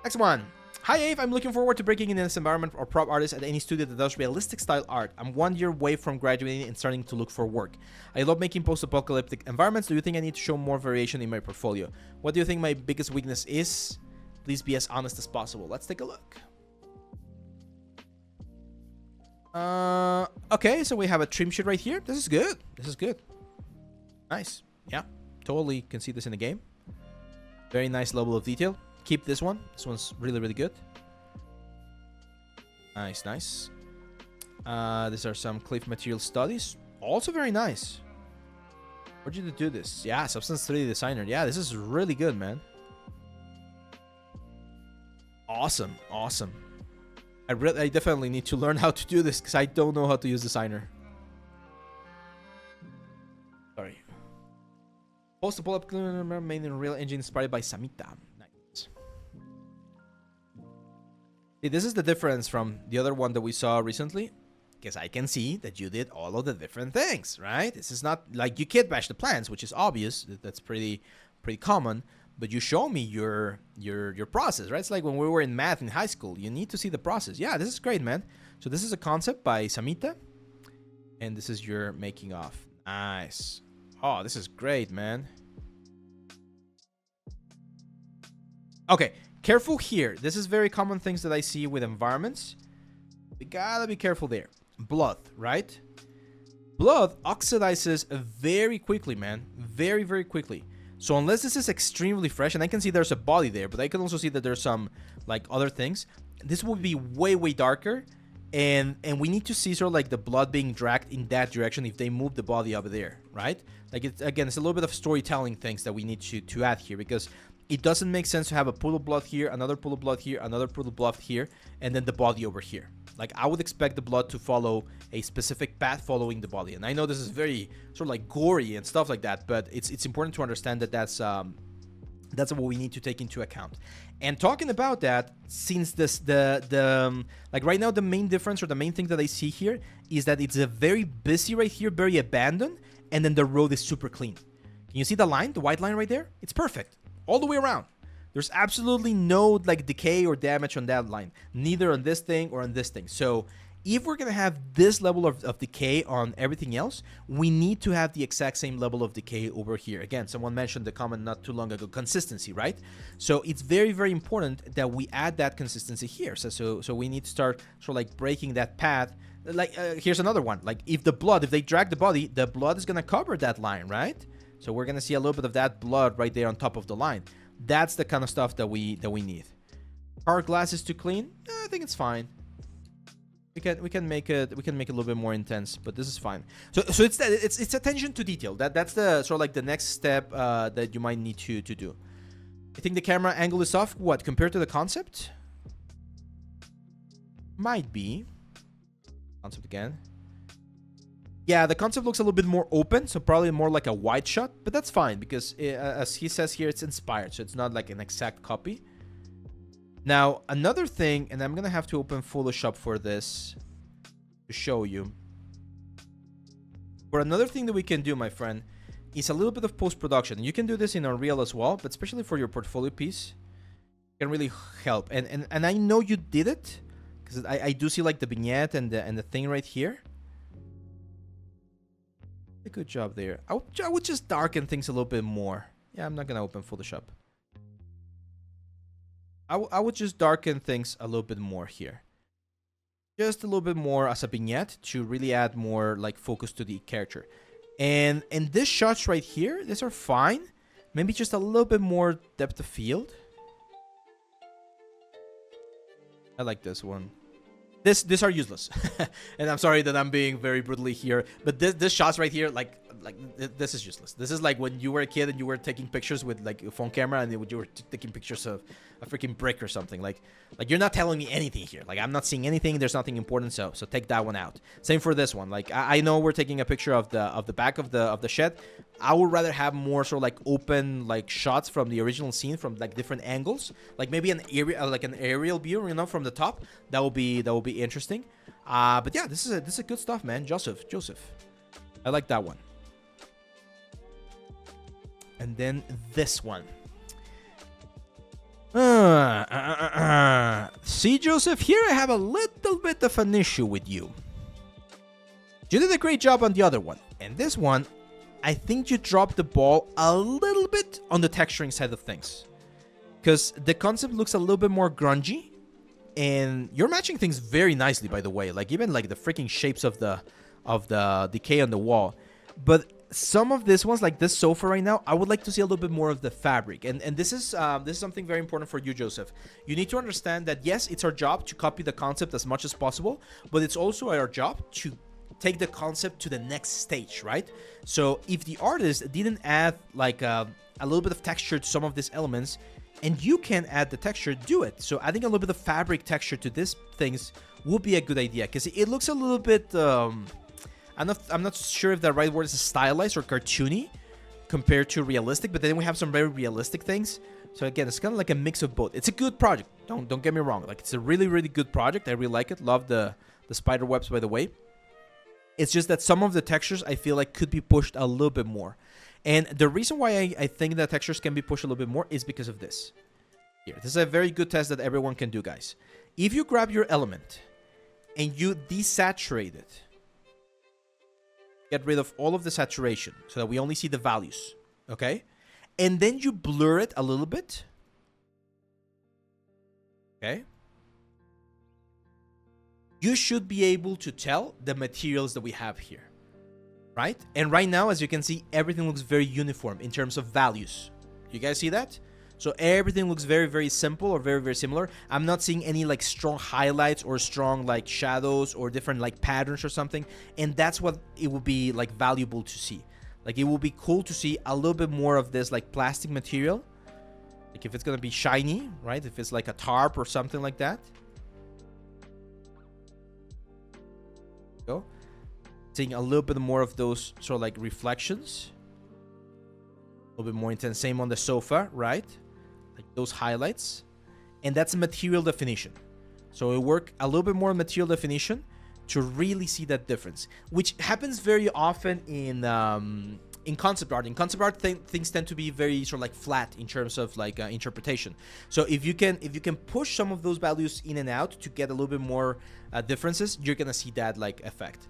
Next one. Hi Ave, I'm looking forward to breaking in this environment or prop artist at any studio that does realistic style art. I'm 1 year away from graduating and starting to look for work. I love making post-apocalyptic environments. Do you think I need to show more variation in my portfolio? What do you think my biggest weakness is? Please be as honest as possible. Let's take a look. Okay, so we have a trim sheet right here. This is good. This is good. Nice. Yeah, totally can see this in the game. Very nice level of detail. Keep this one. This one's really, really good. Nice, nice. These are some cliff material studies. Also very nice. Where'd you do this? Yeah, Substance 3D Designer. Yeah, this is really good, man. Awesome, awesome. I definitely need to learn how to do this because I don't know how to use Designer. Sorry. Post-apocalyptic made in Unreal Engine inspired by Samita. Nice. See, this is the difference from the other one that we saw recently. Because I can see that you did all of the different things, right? This is not like you kit bash the plans, which is obvious. That's pretty common. But you show me your process, right? It's like when we were in math in high school. You need to see the process. Yeah, this is great, man. So this is a concept by Samita. And this is your making of. Nice. Oh, this is great, man. Okay, careful here. This is very common things that I see with environments. We gotta be careful there. Blood, right? Blood oxidizes very quickly, man. Very, very quickly. So unless this is extremely fresh, and I can see there's a body there, but I can also see that there's some like other things. This will be way, way darker. And we need to see sort of like the blood being dragged in that direction if they move the body over there, right? Like, it's a little bit of storytelling things that we need to add here, because it doesn't make sense to have a pool of blood here, another pool of blood here, another pool of blood here, and then the body over here. Like, I would expect the blood to follow a specific path following the body. And I know this is very sort of like gory and stuff like that, but it's important to understand that that's what we need to take into account. And talking about that, since this like right now the main difference or the main thing that I see here is that it's a very busy right here, very abandoned, and then the road is super clean. Can you see the line, the white line right there? It's perfect all the way around. There's absolutely no like decay or damage on that line, neither on this thing or on this thing. So if we're going to have this level of decay on everything else, we need to have the exact same level of decay over here. Again, someone mentioned the comment not too long ago, consistency, right? So it's very, very important that we add that consistency here. So we need to start sort of like breaking that path. Like, here's another one. Like, if they drag the body, the blood is going to cover that line, right? So we're going to see a little bit of that blood right there on top of the line. That's the kind of stuff that we need. Car glass is too clean? I think it's fine. We can make it a little bit more intense, but this is fine. So it's attention to detail. That's the sort of like the next step that you might need to do. I think the camera angle is off. What, compared to the concept? Might be. Concept again. Yeah, the concept looks a little bit more open, so probably more like a wide shot, but that's fine because as he says here, it's inspired, so it's not like an exact copy. Now, another thing, and I'm going to have to open Photoshop for this to show you. For another thing that we can do, my friend, is a little bit of post-production. You can do this in Unreal as well, but especially for your portfolio piece, it can really help. And I know you did it, because I do see like the vignette and the thing right here. A good job there. I would just darken things a little bit more. Yeah, I'm not going to open Photoshop. I would just darken things a little bit more here. Just a little bit more as a vignette to really add more like focus to the character. And these shots right here, these are fine. Maybe just a little bit more depth of field. I like this one. These are useless. And I'm sorry that I'm being very brutally here, but this shots right here, like this is useless. This is like when you were a kid and you were taking pictures with like a phone camera and you were taking pictures of a freaking brick or something. Like you're not telling me anything here. Like, I'm not seeing anything. There's nothing important. So take that one out. Same for this one. Like, I know we're taking a picture of the back of the shed. I would rather have more sort of like open like shots from the original scene from like different angles. Like maybe an aerial view, you know, from the top. That will be interesting. But yeah, this is a good stuff, man. Joseph, I like that one. And then this one. See, Joseph, here I have a little bit of an issue with you. You did a great job on the other one. And this one, I think you dropped the ball a little bit on the texturing side of things. Because the concept looks a little bit more grungy. And you're matching things very nicely, by the way. Like, even like the freaking shapes of the decay on the wall. But some of this ones, like this sofa right now, I would like to see a little bit more of the fabric. And this is something very important for you, Joseph. You need to understand that, yes, it's our job to copy the concept as much as possible. But it's also our job to take the concept to the next stage, right? So if the artist didn't add like a little bit of texture to some of these elements, and you can add the texture, do it. So adding a little bit of fabric texture to these things would be a good idea, because it looks a little bit I'm not sure if the right word is stylized or cartoony compared to realistic, but then we have some very realistic things. So again, it's kind of like a mix of both. It's a good project, don't get me wrong. Like, it's a really, really good project. I really like it. Love the spider webs, by the way. It's just that some of the textures I feel like could be pushed a little bit more. And the reason why I think that textures can be pushed a little bit more is because of this. Here, this is a very good test that everyone can do, guys. If you grab your element and you desaturate it, get rid of all of the saturation so that we only see the values, okay? And then you blur it a little bit, okay? You should be able to tell the materials that we have here, right? And right now, as you can see, everything looks very uniform in terms of values. You guys see that? So everything looks very, very simple or very, very similar. I'm not seeing any like strong highlights or strong like shadows or different like patterns or something. And that's what it would be like valuable to see. Like, it will be cool to see a little bit more of this like plastic material. Like, if it's going to be shiny, right? If it's like a tarp or something like that. Go. Seeing a little bit more of those sort of like reflections. A little bit more intense. Same on the sofa, right? Like those highlights. And that's material definition. So we work a little bit more on material definition to really see that difference, which happens very often in concept art. In concept art, things tend to be very sort of like flat in terms of like interpretation. So if you can push some of those values in and out to get a little bit more differences, you're gonna see that like effect.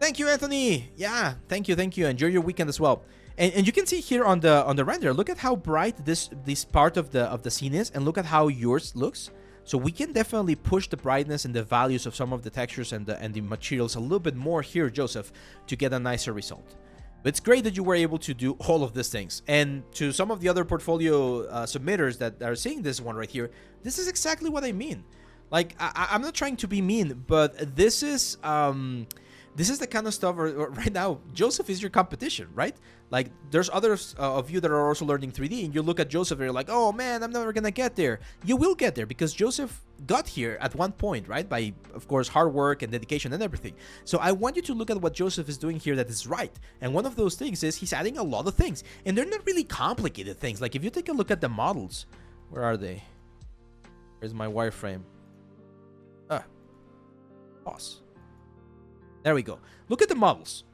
Thank you, Anthony. Yeah, thank you. Enjoy your weekend as well. And you can see here on the render, look at how bright this part of the scene is, and look at how yours looks. So we can definitely push the brightness and the values of some of the textures and the materials a little bit more here, Joseph, to get a nicer result. But it's great that you were able to do all of these things. And to some of the other portfolio submitters that are seeing this one right here, this is exactly what I mean. Like, I'm not trying to be mean, but this is the kind of stuff right now. Joseph is your competition, right? Like, there's others of you that are also learning 3D, and you look at Joseph and you're like, oh man, I'm never gonna get there. You will get there, because Joseph got here at one point, right? By, of course, hard work and dedication and everything. So I want you to look at what Joseph is doing here that is right. And one of those things is he's adding a lot of things, and they're not really complicated things. Like, if you take a look at the models, where are they? Where's my wireframe? Pause. There we go. Look at the models.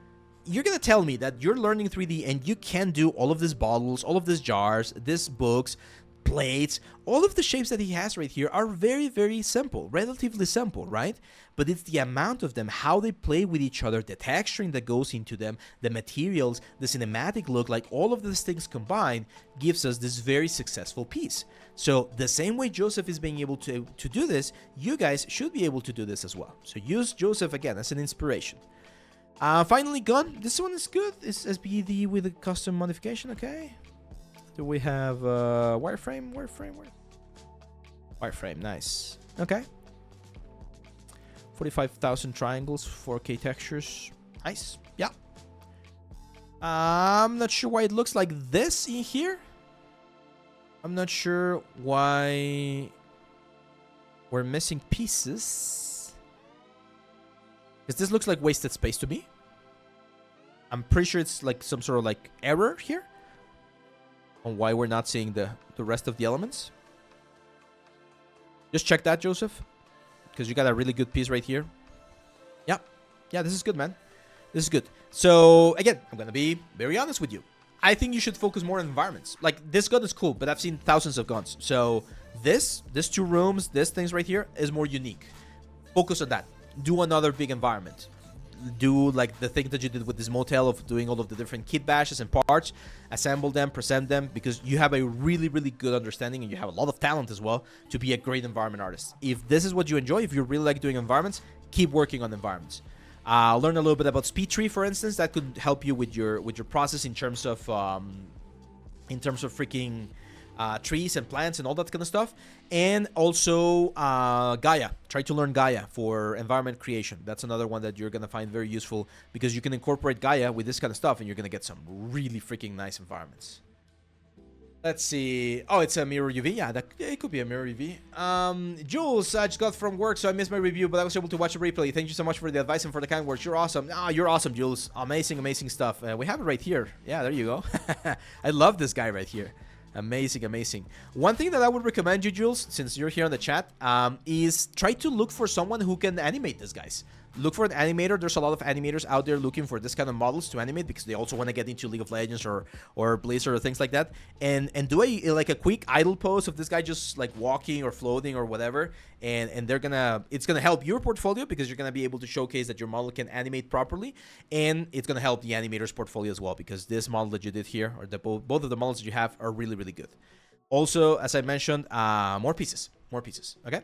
You're going to tell me that you're learning 3D and you can do all of these bottles, all of these jars, these books, plates, all of the shapes that he has right here are very, very simple, relatively simple, right? But it's the amount of them, how they play with each other, the texturing that goes into them, the materials, the cinematic look, like all of these things combined gives us this very successful piece. So the same way Joseph is being able to do this, you guys should be able to do this as well. So use Joseph again as an inspiration. Finally, gun. This one is good. It's SBD with a custom modification. Okay. Do we have wireframe? Wireframe. Nice. Okay. 45,000 triangles, 4K textures. Nice. Yeah. I'm not sure why it looks like this in here. I'm not sure why we're missing pieces. Because this looks like wasted space to me. I'm pretty sure it's like some sort of like error here on why we're not seeing the rest of the elements. Just check that, Joseph, because you got a really good piece right here. Yeah, this is good, man. This is good. So again, I'm gonna be very honest with you. I think you should focus more on environments. Like, this gun is cool, but I've seen thousands of guns. So This 2 rooms, this things right here is more unique. Focus on that. Do another big environment. Do like the thing that you did with this motel of doing all of the different kit bashes and parts, assemble them, present them, because you have a really, really good understanding and you have a lot of talent as well to be a great environment artist. If this is what you enjoy, if you really like doing environments, keep working on environments. Learn a little bit about speed tree, for instance. That could help you with your process in terms of freaking trees and plants and all that kind of stuff. And also Gaia. Try to learn Gaia for environment creation. That's another one that you're going to find very useful, because you can incorporate Gaia with this kind of stuff and you're going to get some really freaking nice environments. Let's see. Oh, it's a mirror UV. Yeah, it could be a mirror UV. Jules, I just got from work, so I missed my review, but I was able to watch the replay. Thank you so much for the advice and for the kind words. You're awesome. You're awesome, Jules. Amazing, amazing stuff. We have it right here. Yeah, there you go. I love this guy right here. Amazing, amazing. One thing that I would recommend you, Jules, since you're here on the chat, is try to look for someone who can animate these guys. Look for an animator. There's a lot of animators out there looking for this kind of models to animate, because they also want to get into League of Legends or Blizzard or things like that. And do a quick idle pose of this guy just like walking or floating or whatever. And it's gonna help your portfolio, because you're gonna be able to showcase that your model can animate properly, and it's gonna help the animator's portfolio as well, because this model that you did here, or both of the models that you have, are really, really good. Also, as I mentioned, more pieces. Okay.